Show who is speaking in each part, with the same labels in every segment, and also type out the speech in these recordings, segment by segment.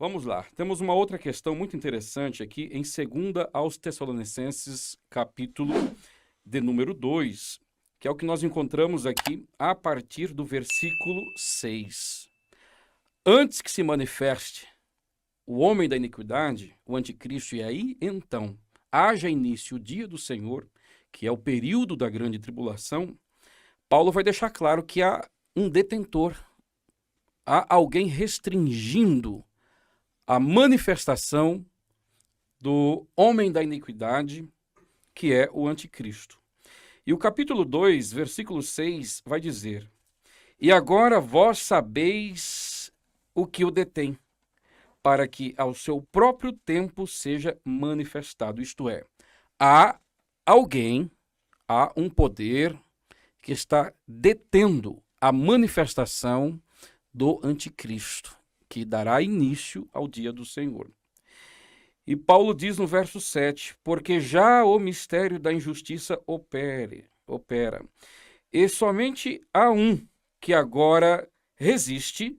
Speaker 1: Vamos lá. Temos uma outra questão muito interessante aqui em 2 aos Tessalonicenses, capítulo de número 2, que é o que nós encontramos aqui a partir do versículo 6. Antes que se manifeste o homem da iniquidade, o anticristo, e aí então haja início o dia do Senhor, que é o período da grande tribulação, Paulo vai deixar claro que há um detentor, há alguém restringindo a manifestação do homem da iniquidade, que é o anticristo. E o capítulo 2, versículo 6, vai dizer: E agora vós sabeis o que o detém, para que ao seu próprio tempo seja manifestado. Isto é, há alguém, há um poder que está detendo a manifestação do anticristo, que dará início ao dia do Senhor. E Paulo diz no verso 7, porque já o mistério da injustiça opera, e somente há um que agora resiste,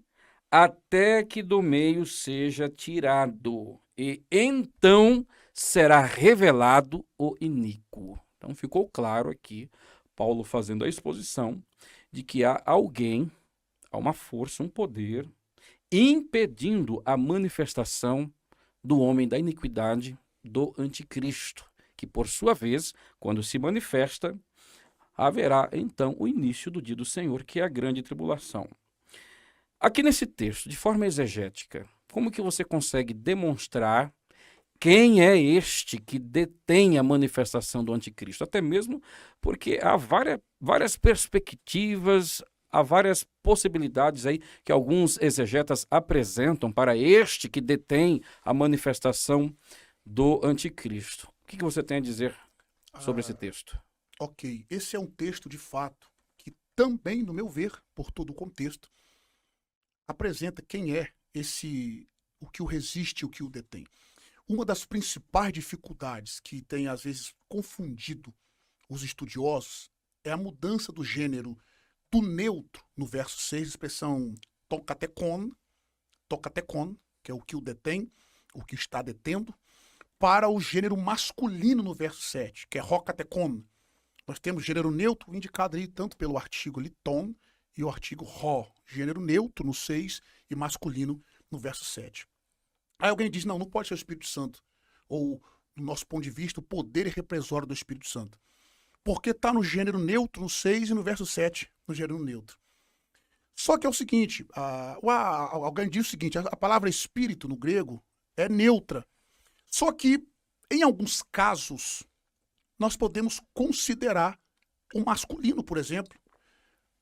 Speaker 1: até que do meio seja tirado, e então será revelado o iníquo. Então ficou claro aqui, Paulo fazendo a exposição de que há alguém, há uma força, um poder, impedindo a manifestação do homem da iniquidade, do anticristo, que por sua vez, quando se manifesta, haverá então o início do dia do Senhor, que é a grande tribulação. Aqui nesse texto, de forma exegética, como que você consegue demonstrar quem é este que detém a manifestação do anticristo? Até mesmo porque há várias perspectivas, há várias possibilidades aí que alguns exegetas apresentam para este que detém a manifestação do anticristo. O que você tem a dizer sobre esse texto?
Speaker 2: Ok, esse é um texto de fato que também, no meu ver, por todo o contexto, apresenta quem é o que o resiste, o que o detém. Uma das principais dificuldades que tem às vezes confundido os estudiosos é a mudança do gênero do neutro no verso 6, expressão tokatekon, que é o que o detém, o que está detendo, para o gênero masculino no verso 7, que é rokatekon. Nós temos gênero neutro indicado ali tanto pelo artigo ali, ton, e o artigo ro, gênero neutro no 6 e masculino no verso 7. Aí alguém diz, não pode ser o Espírito Santo, ou, do nosso ponto de vista, o poder represório do Espírito Santo. Porque está no gênero neutro no 6 e no verso 7, no gênero neutro. Só que é o seguinte, alguém diz o seguinte, a palavra espírito no grego é neutra. Só que, em alguns casos, nós podemos considerar o masculino, por exemplo.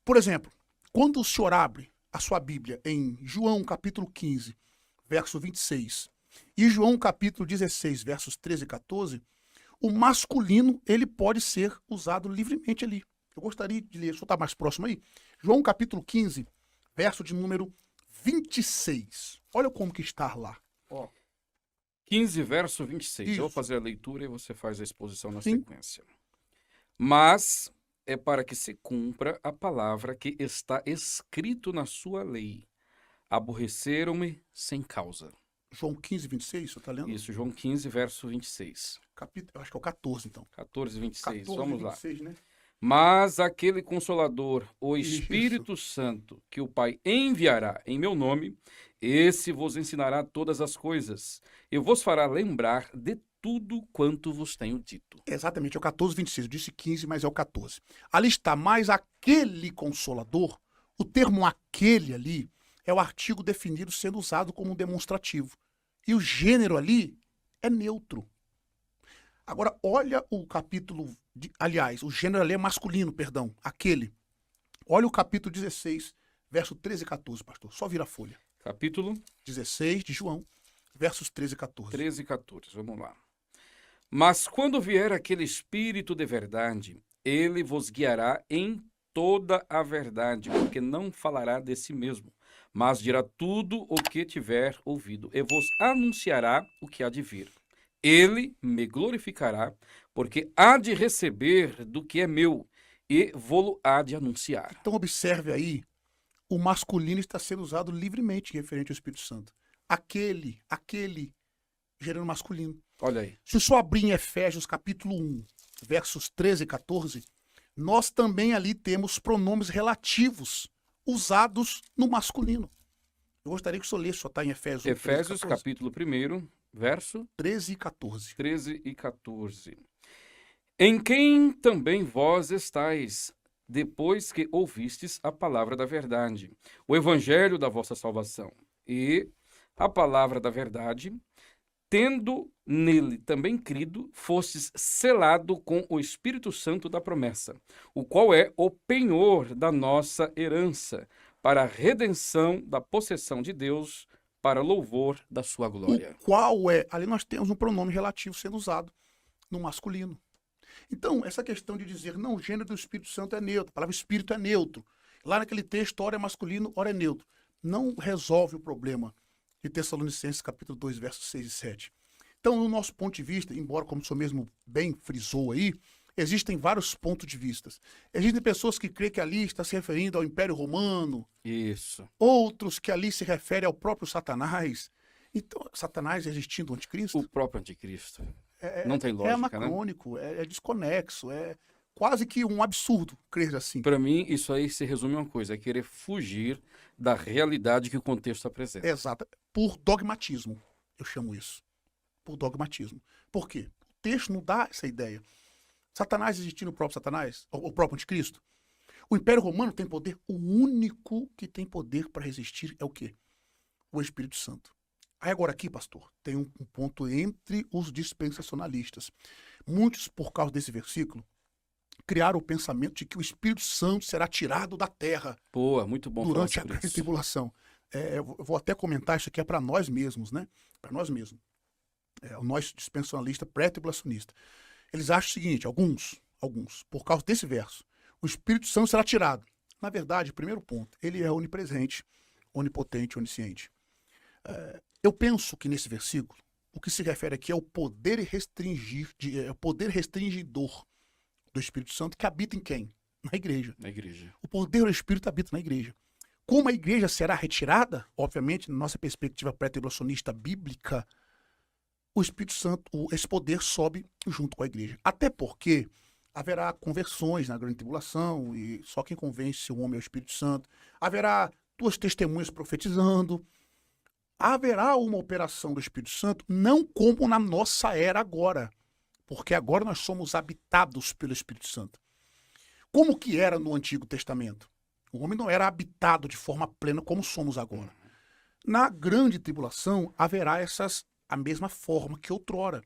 Speaker 2: Por exemplo, quando o senhor abre a sua Bíblia em João capítulo 15, verso 26, e João capítulo 16, versos 13 e 14, o masculino ele pode ser usado livremente ali. Eu gostaria de ler, deixa eu estar mais próximo aí. João capítulo 15, verso de número 26. Olha como que está lá. Ó.
Speaker 1: 15, verso 26.
Speaker 2: Isso.
Speaker 1: Eu vou fazer a leitura e você faz a exposição na
Speaker 2: Sim.
Speaker 1: sequência. Mas é para que se cumpra a palavra que está escrito na sua lei. Aborreceram-me sem causa.
Speaker 2: João 15, 26, você está lendo?
Speaker 1: Isso, João 15, verso 26.
Speaker 2: Eu acho que é o 14, então.
Speaker 1: 14, 26.
Speaker 2: 14,
Speaker 1: Vamos
Speaker 2: 26,
Speaker 1: lá.
Speaker 2: né?
Speaker 1: Mas aquele Consolador, o
Speaker 2: Isso.
Speaker 1: Espírito Santo, que o Pai enviará em meu nome, esse vos ensinará todas as coisas e vos fará lembrar de tudo quanto vos tenho dito.
Speaker 2: Exatamente, é o 14, 26. Eu disse 15, mas é o 14. Ali está, mais aquele Consolador, o termo aquele ali é o artigo definido sendo usado como um demonstrativo. E o gênero ali é neutro. Agora, olha o capítulo, aliás, o gênero ali é masculino, perdão, aquele. Olha o capítulo 16, verso 13 e 14, pastor. Só vira a folha.
Speaker 1: Capítulo
Speaker 2: 16 de João, versos 13 e 14.
Speaker 1: 13 e 14, vamos lá. Mas quando vier aquele Espírito de verdade, ele vos guiará em toda a verdade, porque não falará de si mesmo, mas dirá tudo o que tiver ouvido, e vos anunciará o que há de vir. Ele me glorificará, porque há de receber do que é meu, e vô-lo há de anunciar.
Speaker 2: Então observe aí, o masculino está sendo usado livremente referente ao Espírito Santo. aquele, gênero masculino.
Speaker 1: Olha aí.
Speaker 2: Se o senhor abrir em Efésios capítulo 1, versos 13 e 14, nós também ali temos pronomes relativos usados no masculino. Eu gostaria que o senhor lesse, só está em Efésios 1,
Speaker 1: Efésios
Speaker 2: 13 e 14.
Speaker 1: capítulo 1, verso
Speaker 2: 13 e 14.
Speaker 1: 13 e 14. Em quem também vós estáis, depois que ouvistes a palavra da verdade, o evangelho da vossa salvação, e a palavra da verdade, tendo nele também crido, fostes selado com o Espírito Santo da promessa, o qual é o penhor da nossa herança, para a redenção da possessão de Deus, para louvor da sua glória.
Speaker 2: O qual é, ali nós temos um pronome relativo sendo usado no masculino. Então, essa questão de dizer, não, o gênero do Espírito Santo é neutro, a palavra Espírito é neutro. Lá naquele texto, ora é masculino, ora é neutro. Não resolve o problema de Tessalonicenses, capítulo 2, versos 6 e 7. Então, no nosso ponto de vista, embora, como o senhor mesmo bem frisou aí, existem vários pontos de vista. Existem pessoas que creem que ali está se referindo ao Império Romano.
Speaker 1: Isso.
Speaker 2: Outros que ali se referem ao próprio Satanás. Então, Satanás existindo o anticristo?
Speaker 1: O próprio anticristo. Não tem lógica,
Speaker 2: é anacrônico, né? É desconexo, é quase que um absurdo crer assim.
Speaker 1: Para mim, isso aí se resume a uma coisa, é querer fugir da realidade que o contexto apresenta.
Speaker 2: Exato. Por dogmatismo, eu chamo isso. Por dogmatismo. Por quê? O texto não dá essa ideia. Satanás existindo o próprio Satanás, o próprio anticristo. O Império Romano tem poder, o único que tem poder para resistir é o quê? O Espírito Santo. Aí agora aqui, pastor, tem um ponto entre os dispensacionalistas. Muitos, por causa desse versículo, criaram o pensamento de que o Espírito Santo será tirado da terra.
Speaker 1: Pô, muito bom
Speaker 2: durante a
Speaker 1: falar sobre
Speaker 2: grande
Speaker 1: isso.
Speaker 2: tribulação. Eu vou até comentar, isso aqui é para nós mesmos, né? Para nós mesmos. O nosso dispensacionalista pré-tribulacionista. Eles acham o seguinte, alguns, por causa desse verso, o Espírito Santo será tirado. Na verdade, primeiro ponto, ele é onipresente, onipotente, onisciente. Eu penso que nesse versículo, o que se refere aqui é o poder poder restringidor do Espírito Santo que habita em quem? Na igreja.
Speaker 1: Na igreja.
Speaker 2: O poder do Espírito habita na igreja. Como a igreja será retirada, obviamente, na nossa perspectiva pré-tribulacionista bíblica, o Espírito Santo, esse poder sobe junto com a igreja. Até porque haverá conversões na grande tribulação, e só quem convence o homem é o Espírito Santo. Haverá 2 testemunhas profetizando. Haverá uma operação do Espírito Santo, não como na nossa era agora, porque agora nós somos habitados pelo Espírito Santo. Como que era no Antigo Testamento? O homem não era habitado de forma plena como somos agora. Na grande tribulação, haverá a mesma forma que outrora.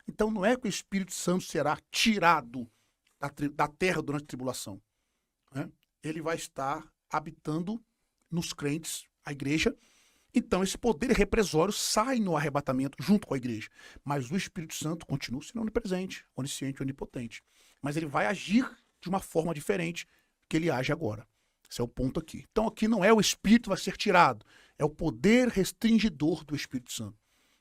Speaker 2: Então não é que o Espírito Santo será tirado da terra durante a tribulação. Né? Ele vai estar habitando nos crentes, a igreja. Então esse poder represório sai no arrebatamento junto com a igreja. Mas o Espírito Santo continua sendo onipresente, onisciente, onipotente. Mas ele vai agir de uma forma diferente que ele age agora. Esse é o ponto aqui. Então aqui não é o Espírito que vai ser tirado, é o poder restringidor do Espírito Santo.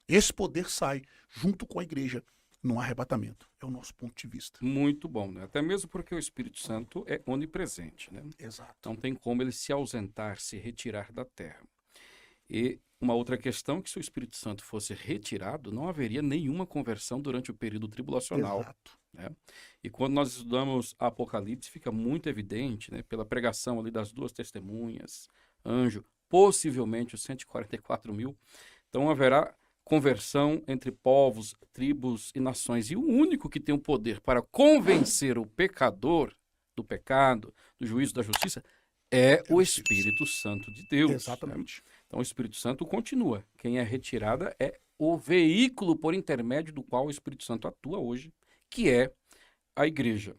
Speaker 2: Esse poder sai junto com a igreja no arrebatamento. É o nosso ponto de vista.
Speaker 1: Muito bom, né? Até mesmo porque o Espírito Santo é onipresente, né?
Speaker 2: Exato.
Speaker 1: Não tem como ele se ausentar, se retirar da terra. E uma outra questão, que se o Espírito Santo fosse retirado, não haveria nenhuma conversão durante o período tribulacional.
Speaker 2: Exato.
Speaker 1: Né? E quando nós estudamos Apocalipse, fica muito evidente, né, pela pregação ali das 2 testemunhas, anjo, possivelmente os 144 mil. Então haverá conversão entre povos, tribos e nações. E o único que tem o poder para convencer o pecador do pecado, do juízo, da justiça, é o Espírito Santo de Deus.
Speaker 2: Exatamente.
Speaker 1: Né? Então o Espírito Santo continua. Quem é retirada é o veículo por intermédio do qual o Espírito Santo atua hoje, que é a igreja.